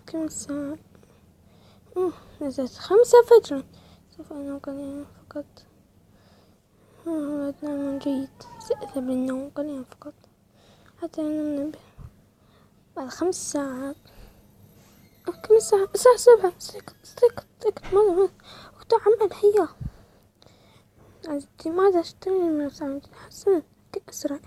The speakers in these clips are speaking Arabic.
كم ساعة؟ نزلت 5 فجرا. سوف أنام قليلا فقط. أود نوم جيد. سأذهب للنوم قليلا فقط حتى ننبه بعد 5 ساعات. كم ساعة؟ الساعة 7. استيقظ. ماذا وقت عمل؟ هيا عزيزتي، ماذا اشتري من الساعة؟ حسنا أسرع.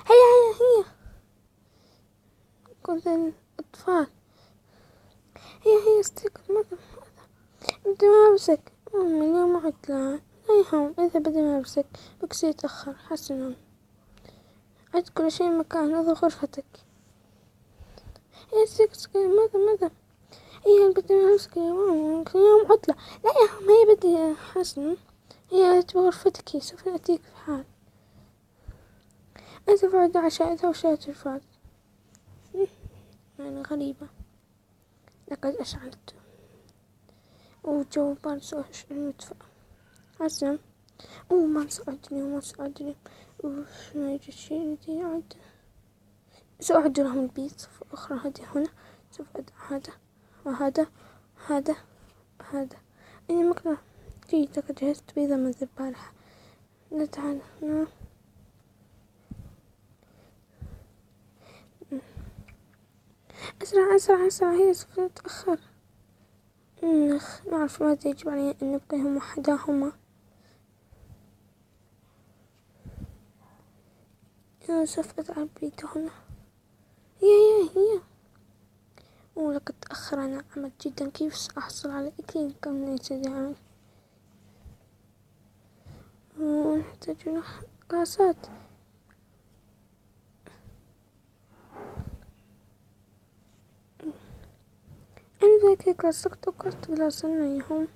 هيا كل الأطفال. هيا استيقظ. ماذا بدي ملابسك؟ اليوم عطلة. لا يهم، اذهب بدي ملابسك. بكسي يتأخر. حسنا، عد كل شيء مكان. اذهب غرفتك. هيا استيقظ. ماذا؟ هيا بدي ملابسك. اليوم عطلة. لا يهم، هيا بدي. حسنا، هيا اتي بغرفتك. سوف نأتيك في حال. اذهب بعد عشاء. اذهب وشاهد التلفاز. يعني غريبة. لقد أشعلت وجو بارد. المدفأ. حسنا. ما سأعدني. ما يوجد شيء لدي أعد. سأعد لهم البيت. سوف أخرى هذه هنا. سوف أدع هذا. أين مكنة؟ جيد، لقد جهزت بيضا منذ البارحة. لا تعال. أسرع. هي سوف تتأخر. ما أعرف ماذا يجب علي أن نبقيهم وحداهما. سوف أدع البيت هنا. هي ولقد تأخر. أنا عمل جدا. كيف سأحصل على أكل كم ليس عمل؟ نحتاج له كاسات. أنا ذاك لصقت وقصت بلا صنعهم.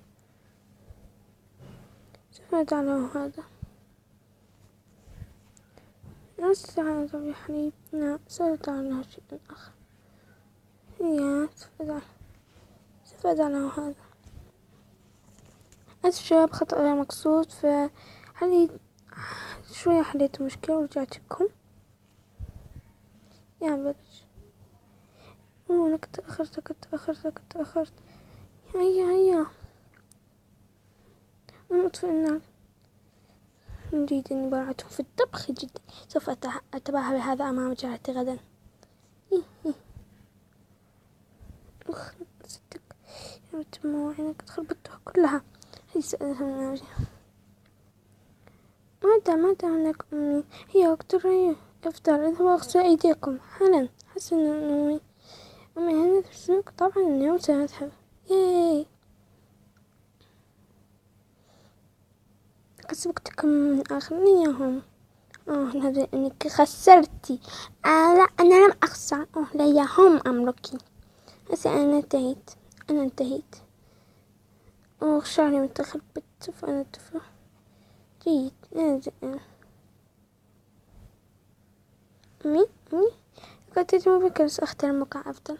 سوف أجعله هذا. لا أستطيع طبي حليب. لا، سأجعله شيء آخر. هي سوف أجعله هذا. أسف شباب، خطأ غير مقصود. شوية حليت المشكلة ورجعت لكم. يا برج. لقد تأخرت. هيا أطفئ النار. نريد أن براعتهم في الطبخ جدا. سوف أتباهى بهذا أمام جارتي غدا. صدق يا رب، مواعينك قد خربطتها كلها. هي سأذهب. ماذا هناك أمي؟ هي وقت الإفطار. اذهبوا اغسلوا أيديكم حالا. حسنا أمي هنا في السوق. طبعا اليوم سأذهب. ياي، قد سبقتكم من آخرين. هذا أنك خسرتي. لا، أنا لم أخسر. لا، يا هم أمرك. هسه أنا انتهيت. شعري متخربط. فأنا طفل جيد. أمي قد تتم بكرة. سأختار موقع أفضل.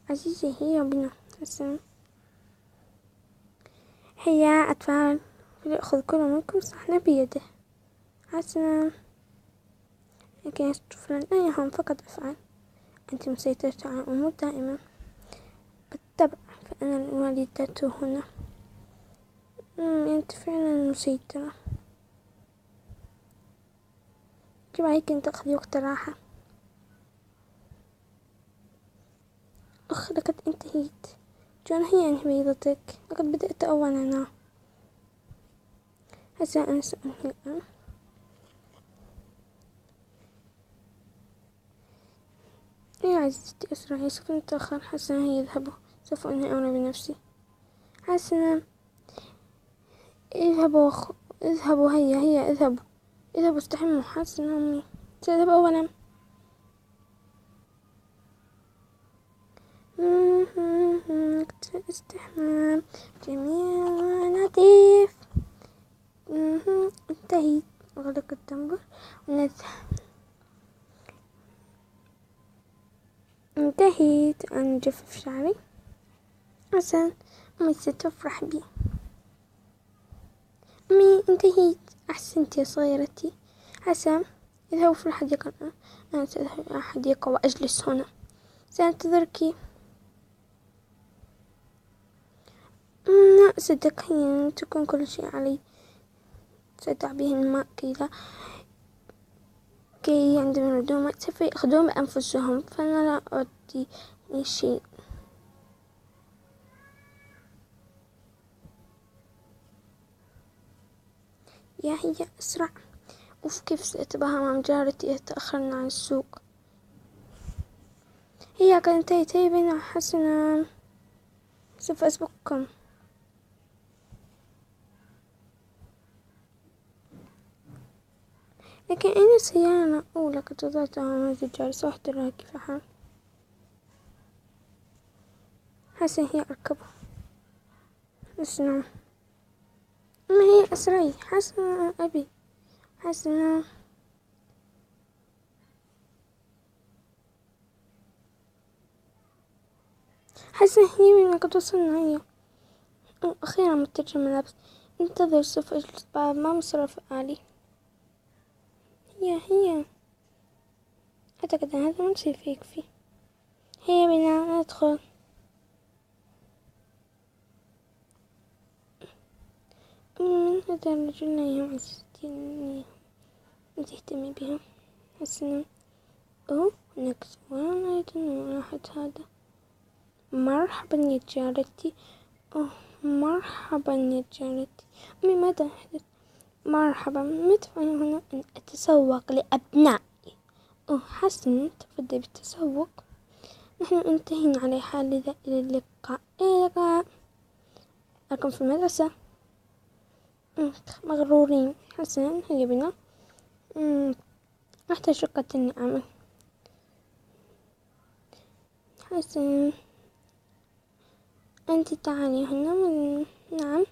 عزيزي، هيا بنا. حسنا، هيا أطفال، فليأخذ كل منكم صحن بيده. حسنا، لكن طفلا لا يهم. فقط أفعل. أنت مسيطرة على الأمور دائما. بالطبع، فأنا الوالدة هنا. أنت فعلا مسيطرة. يجب عليك أن تأخذي وقت راحة. لقد انتهيت. جون، هي أنهي بيضتك. لقد بدأت أولا. هسا أنا سأنهي الآن. يا عزيزتي، أسرعي. سوف نتأخر. حسنا، هيا اذهبوا. سوف أنهي أمري بنفسي. حسنا، اذهبوا. هيا اذهبوا استحموا. حسنا أمي، سأذهب أولا. استحمام جميل ولطيف. انتهيت. أغلق التنبر ونذهب. انتهيت أن أجفف شعري عشان أمي ستفرح بي. أمي، انتهيت. أحسنت يا صغيرتي. حسن، اذهبوا في الحديقة الآن. أنا سأذهب إلى الحديقة وأجلس هنا، سأنتظرك. لا صدقيني، تكون كل شيء علي. سأدع به الماء كي عندما يردون سوف يأخذون بأنفسهم، فأنا لا أعطي أي شيء. يا هي أسرع. أوف، كيف سأتباهى مع جارتي إذا تأخرنا عن السوق. هي قد انتهت. هيا بنا، حسنا، سوف أسبقكم. لكن أين السيارة؟ لقد وضعتها مع الزجاج، سأحضرها كيف حال. حسنا، هي أركبها. حسنا، ما هي أسرعي. حسنا أبي. حسنا. حسنا، هي من قد وصلنا. هي أخيرا متجه الملابس. انتظر، سوف أجلس بعد ما مصرف آلي. هي أعتقد أن هذا المنشف يكفي. هيا بنا ندخل. من هذا الرجل لا يهم عزيزتي أن تهتمي بها. حسنا. هناك سؤال أيضا واحد. هذا مرحبا يا جارتي. مرحبا يا جارتي. أمي، ماذا حدث؟ مرحبا، ما تفعل هنا؟ أن أتسوق لأبنائي. حسنا، تفضل بالتسوق. نحن انتهينا على حال، لذا إلى اللقاء. إلى اللقاء. أراكم في المدرسة. مغرورين. حسنا، هيا بنا. أحتاج شقة أعمل. حسنا، أنت تعالي هنا. نعم.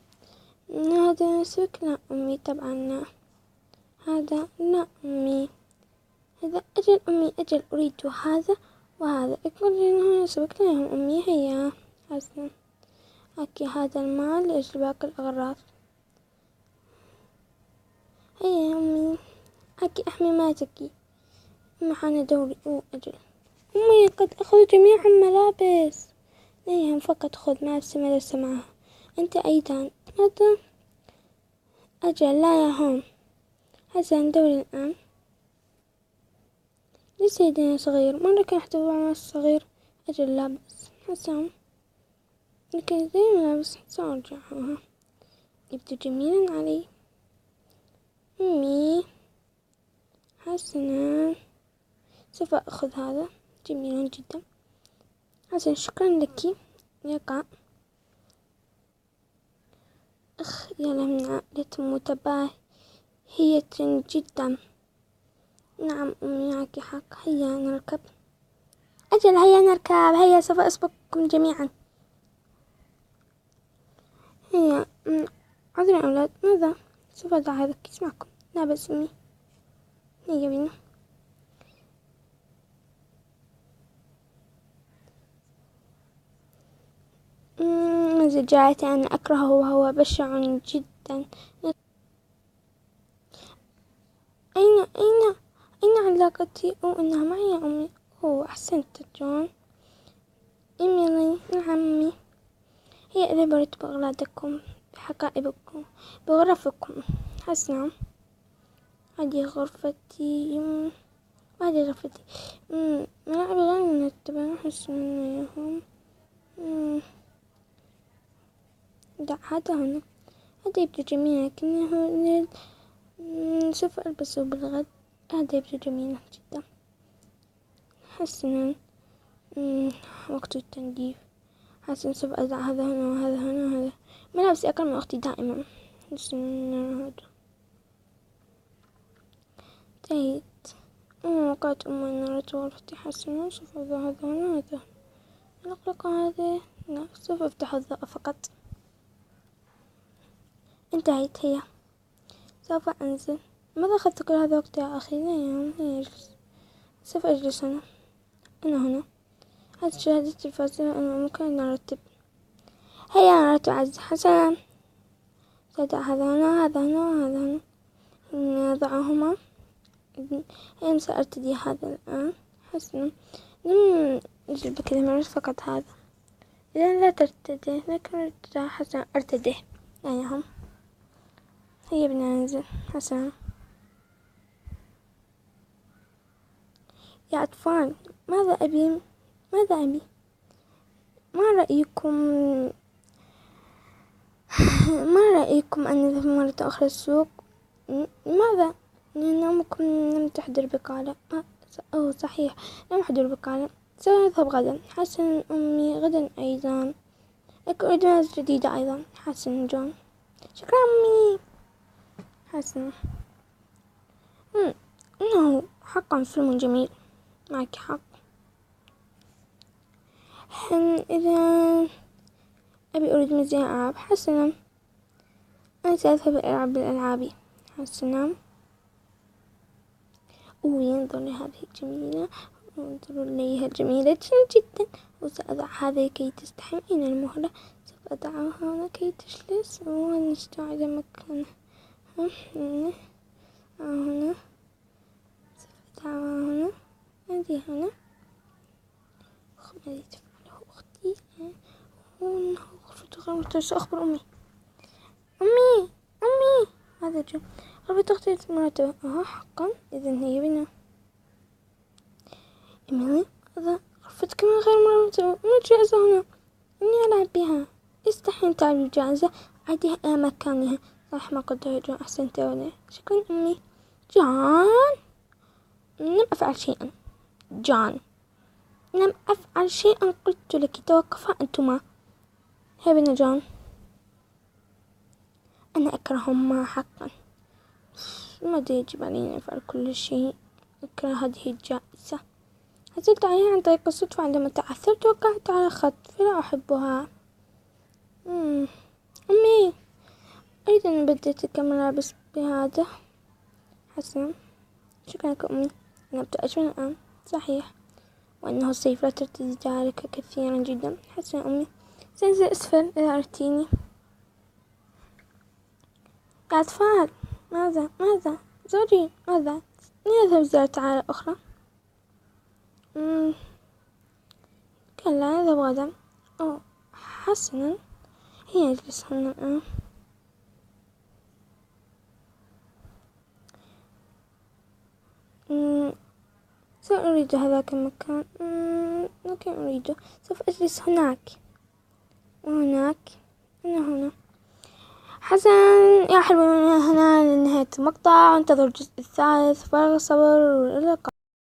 هذا يسوق؟ لا أمي، طبعا لا. هذا لا أمي. هذا أجل أمي، أجل أريد هذا وهذا. يقول لي يسوق؟ لا يهم أمي. هيا حسنا، أكي هذا المال لأجل باقي الأغراض. هيا يا أمي، أكي أحمي ماتك. أما حان دوري. أجل أمي، قد أخذ جميع الملابس. لا يهم، فقط خذ ملابس المدرسة معها. أنت أيضا. ماذا؟ أجل لا يهم. حسنا، دوري الآن. ليس يدينا صغير، مرة كان يحتوي على الصغير. أجل لا بأس. حسنا، لكن يدينا ملابس، سأرجعها. يبدو جميلا علي. أمي. حسنا، سوف أخذ هذا، جميل جدا. حسنا، شكرا لك. يقع. يا له من عائلة متباهية جدا. نعم أمي، معك حق. هيا نركب. أجل هيا نركب. هيا، سوف أسبقكم جميعا. هيا. عذرا أولاد، ماذا؟ سوف أضع هذا الكيس معكم. لا بأس أمي. هيا بنا. زجاجتي أنا أكرهه وهو بشع جدا. أين علاقتي؟ إنها معي يا أمي. أحسنت جون. إيميلي. نعم أمي. هي إذا رتبوا أغراضكم بحقائبكم بغرفكم. حسنا، هذه غرفتي وهذه غرفتي. ملاعب غير مرتبة. حسنا هم. دع هذا هنا. هذا يبدو جميل، لكنه سوف ألبسه بالغد. هذا يبدو جميلا جدا. حسنا. وقت التنظيف. حسنا، سوف أضع هذا هنا وهذا هنا وهذا. ملابسي أقل من أختي دائما. حسنا، هذا انتهيت. وقعت أمي نارة غرفتي. حسنا، سوف أضع هذا هنا وهذا. الأقلق هذا. لا، سوف أفتح الضوء فقط. انتهيت. هي سوف أنزل. ماذا أخذت كل هذا وقت يا أخي؟ لا يجلس. سوف أجلس هنا. أنا هنا. هذه شهادتي الفاسدة. أنا ممكن نرتب. هيا نرتب عز. حسنا، سأضع هذا هنا، هذا هنا وهذا هنا. نضعهما هي سأرتدي هذا الآن حسنا. لم أجل بكذا مرة فقط هذا. إذا لا ترتدي لكن حسنا أرتديه أيهم. هيا بنا ننزل حسنا. يا أطفال ماذا أبي ما رأيكم أن نذهب مرة أخرى السوق؟ لماذا؟ لأن أمكم لم تحضر بقالة. أوه صحيح لم أحضر بقالة. سنذهب غدا. حسن أمي غدا أيضا. لكن أريد ملابس جديدة أيضا. حسن جون. شكرا أمي. حسن. إنه حقا فيلم جميل. معك حق. إذا أريد مزيد ألعاب. حسنا أنا سأذهب ألعب بالألعاب. حسنا. ينظر لهذه الجميلة. انظروا إليها جميلة جدا. وسأضع هذا كي تستحمين المهلة. سوف أضعها هنا كي تجلس ونستعد مكانها. هنا سوف أضعها هنا. هذه هنا. ماذا تفعله أختي؟ غرفة سأخبر أمي. هذا جو غرفة أختي مرتبة. حقا إذن هي بنا. إيميلي هذا غرفتك غير مرتبة. ما الجائزة هنا؟ إني ألعب بها. استحين تعب الجائزة. عاديها إلى مكانها. صح ما قلت يا جون. أحسنت ولي. شكرا أمي. جون لم أفعل شيئا. قلت لك توقفا أنتما. هيا بنا جون. أنا أكرههما حقا. ماذا يجب علينا نفعل كل شيء. أكره هذه الجائزة. حصلت عليها عن طريق الصدفة عندما تعثرت وقعت على خط فلا أحبها. أمي أريد أن أبدل تلك الملابس بهذا. حسنا. شكرا لك أمي. أنا أبدأ الآن. صحيح وأنه الصيف لا ترتدي ذلك كثيرا جدا. حسنا أمي. سأنزل أسفل إذا أردتيني. يا أطفال ماذا زوجي ماذا؟ نذهب زيارة عائلة أخرى. كلا نذهب غدا. حسنا. هيا نجلس هنا الآن. سأريد هذاك المكان. لكن أريده. سوف أجلس هناك وهناك. هنا. حسن يا حلوين. هنا لنهاية المقطع. انتظر الجزء الثالث. فارغ الصبر.